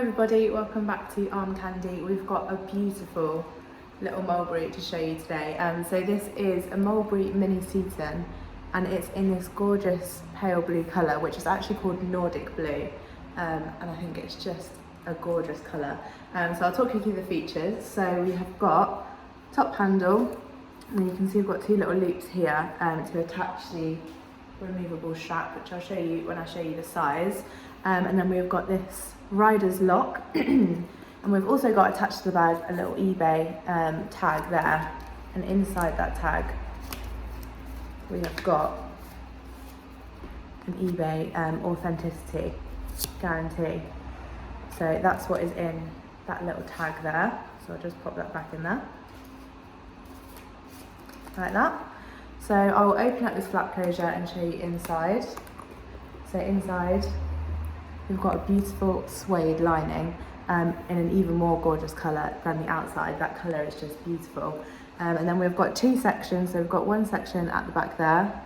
everybody, welcome back to Armcandy. We've got a beautiful little mulberry to show you today. So this is a mulberry mini Seaton and it's in this gorgeous pale blue colour, which is actually called Nordic blue, and I think it's just a gorgeous colour. So I'll talk you through the features. So we have got top handle, and you can see we've got two little loops here to attach the removable strap, which I'll show you when I show you the size. And then we've got this rider's lock and we've also got attached to the bag a little eBay tag there, and inside that tag we have got an eBay authenticity guarantee. So that's what is in that little tag there. So I'll just pop that back in there like that. So I will open up this flap closure and show you inside. So inside we've got a beautiful suede lining in an even more gorgeous colour than the outside. That colour is just beautiful. And then we've got two sections. So we've got one section at the back there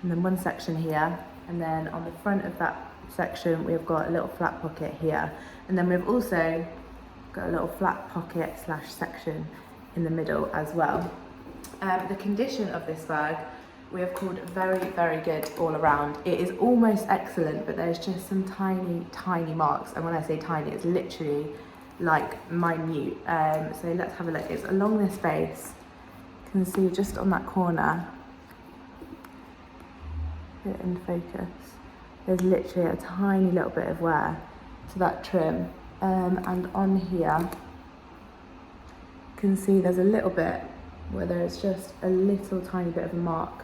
and then one section here. And then on the front of that section we've got a little flap pocket here. And then we've also got a little flap pocket / section in the middle as well. The condition of this bag we have called very, very good all around. It is almost excellent, but there's just some tiny marks. And when I say tiny, it's literally like minute. So let's have a look. It's along this base. You can see just on that corner, bit in focus, there's literally a tiny little bit of wear to that trim. And on here, you can see there's a little bit where there's just a little tiny bit of a mark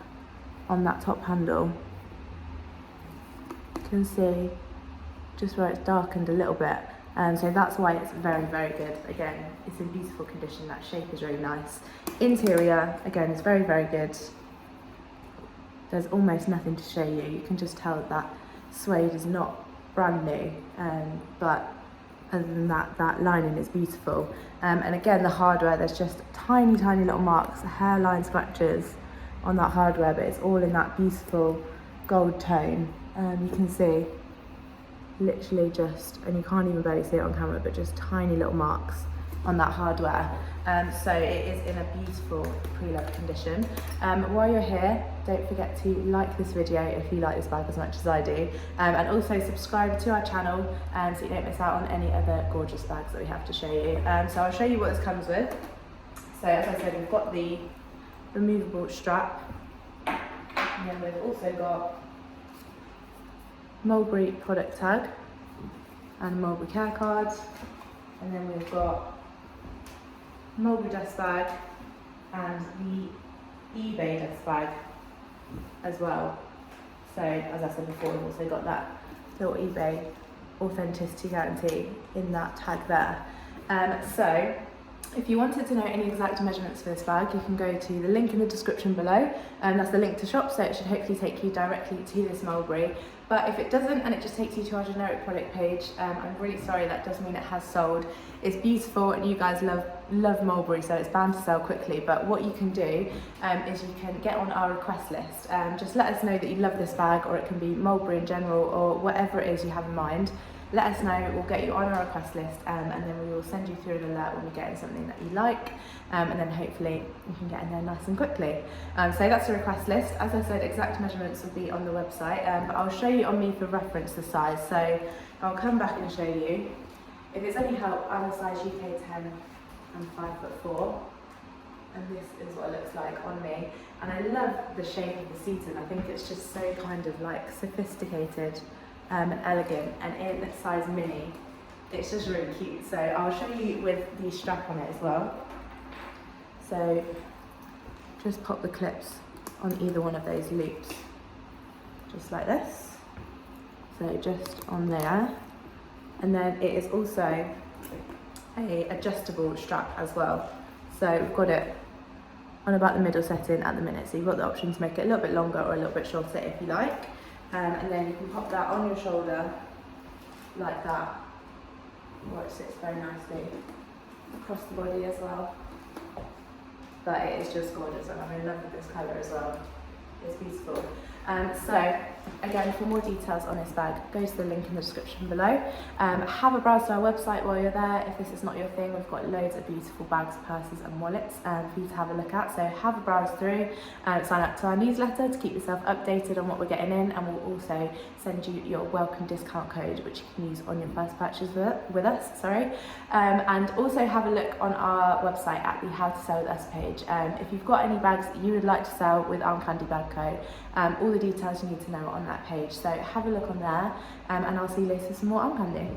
on that top handle. You can see just where it's darkened a little bit, so that's why it's very, very good. Again, it's in beautiful condition. That shape is really nice. Interior, again, is very, very good. There's almost nothing to show you. You can just tell that suede is not brand new, but other than that, that lining is beautiful. And again, the hardware, there's just tiny little marks, hairline scratches on that hardware, but it's all in that beautiful gold tone. You can see literally just, and you can't even barely see it on camera, but just tiny little marks on that hardware. So it is in a beautiful pre-loved condition. While you're here, don't forget to like this video if you like this bag as much as I do, and also subscribe to our channel so you don't miss out on any other gorgeous bags that we have to show you. So I'll show you what this comes with. So as I said, we've got the removable strap, and then we've also got Mulberry product tag and Mulberry care card, and then we've got Mulberry dust bag and the eBay dust bag as well. So as I said before, we've also got that little eBay authenticity guarantee in that tag there. So if you wanted to know any exact measurements for this bag, you can go to the link in the description below, and that's the link to shop, so it should hopefully take you directly to this mulberry. But if it doesn't and it just takes you to our generic product page, I'm really sorry, that does mean it has sold. It's beautiful and you guys love mulberry, so it's bound to sell quickly. But what you can do is you can get on our request list. Just let us know that you love this bag, or it can be mulberry in general, or whatever it is you have in mind. Let us know, we'll get you on our request list, and then we will send you through an alert when we get in something that you like, and then hopefully you can get in there nice and quickly. So that's the request list. As I said, exact measurements will be on the website, but I'll show you on me for reference the size. So I'll come back and show you. If it's any help, I'm a size UK 10 and 5'4", and this is what it looks like on me. And I love the shape of the Seaton. I think it's just so kind of like sophisticated and elegant, and in size mini, it's just really cute. So I'll show you with the strap on it as well. So just pop the clips on either one of those loops, just like this. So just on there, and then it is also a adjustable strap as well. So we've got it on about the middle setting at the minute, so you've got the option to make it a little bit longer or a little bit shorter if you like. And then you can pop that on your shoulder like that, where it sits very nicely across the body as well. But it is just gorgeous, and I'm in love with this colour as well. It's beautiful. So again, for more details on this bag, go to the link in the description below. Have a browse to our website while you're there. If this is not your thing, we've got loads of beautiful bags, purses and wallets for you to have a look at. So have a browse through and sign up to our newsletter to keep yourself updated on what we're getting in, and we'll also send you your welcome discount code, which you can use on your first purchase with us. And also have a look on our website at the How to Sell With Us page. If you've got any bags that you would like to sell with Armcandy Bag Co, all the details you need to know on that page. So have a look on there, and I'll see you later for some more Armcandy.